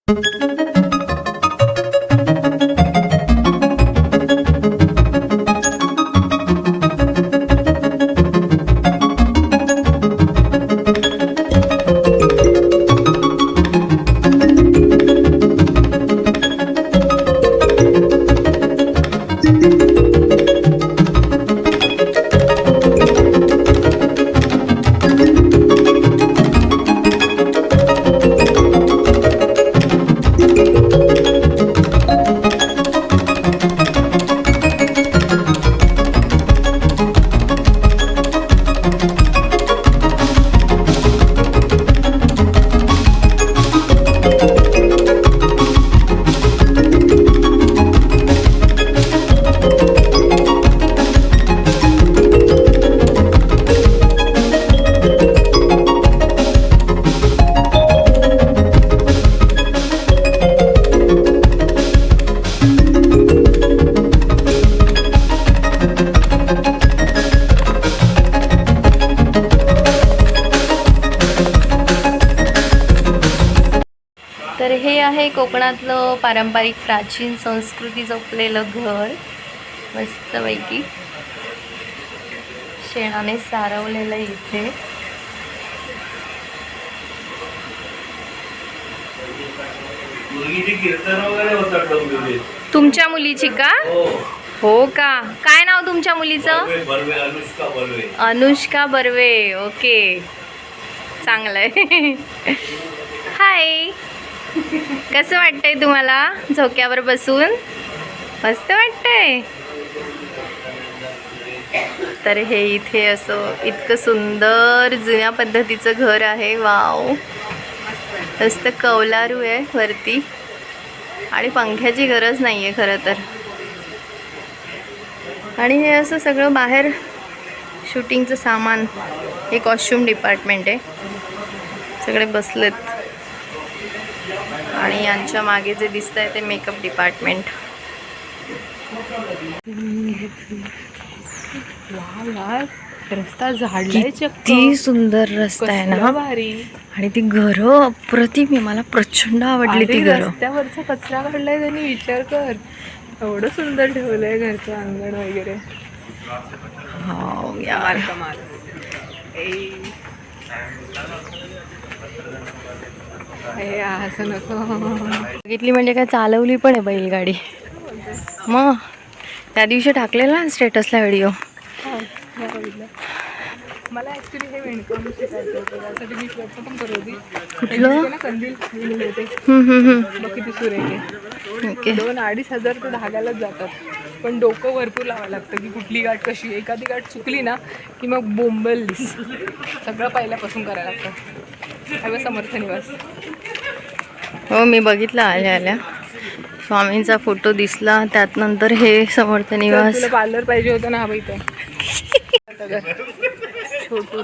तर हे आहे कोकणातलं पारंपरिक प्राचीन संस्कृती जपलेलं घर, मस्तपैकी शेणाने सारवलेलं इथे. तुमच्या मुलीची का? हो का? काय नाव तुमच्या मुलीचं? अनुष्का बर्वे. ओके, चांगलंय. हाय, कसं वाटतंय तुम्हाला झोक्यावर बसून? मस्त वाटतंय. तर हे इथे असं इतकं सुंदर जुन्या पद्धतीचं घर आहे. वाव, मस्त कौलारू आहे वरती आणि पंख्याची गरज नाही आहे खरं तर. आणि हे असं सगळं बाहेर शूटिंगचं सामान, हे कॉस्ट्युम डिपार्टमेंट आहे. सगळे बसलेत आणि यांच्या मागे जे दिसत आहे ते मेकअप डिपार्टमेंट. रस्ता झाडलाय, किती सुंदर रस्ता आहे ना. भारी. आणि ती घरं अप्रतिम आहे, मला प्रचंड आवडली ती घरं. रस्त्यावरचा कचरा काढलाय त्यांनी, विचार कर. एवढं सुंदर ठेवलंय घरचं अंगण वगैरे. हो यार, असं नको. बघितली म्हणजे काय, चालवली पण आहे बैलगाडी. मग त्या दिवशी टाकलेला ना स्टेटसला व्हिडिओ. मला ऍक्च्युली हे विणकाम शिकायचं होतं, त्यासाठी मी प्रयत्न पण करत होती. कुठलं? कंदील विणले होते. मग किती सुरेख आहे. ओके. 2-2.5 हजार ते धाग्यालाच जातात. पण डोकं भरपूर लावायला लागतं की कुठली गाठ कशी. एखादी गाठ चुकली ना की मग बोंबललीस. सगळं पहिल्यापासून करायला लागतं. हवं समर्थ निवास. हो, मी बघितलं आल्या आल्या. स्वामींचा फोटो दिसला, त्यात नंतर हे समर्थ निवास. तुला पार्लर पाहिजे होतं ना, हवं इथं छोटू.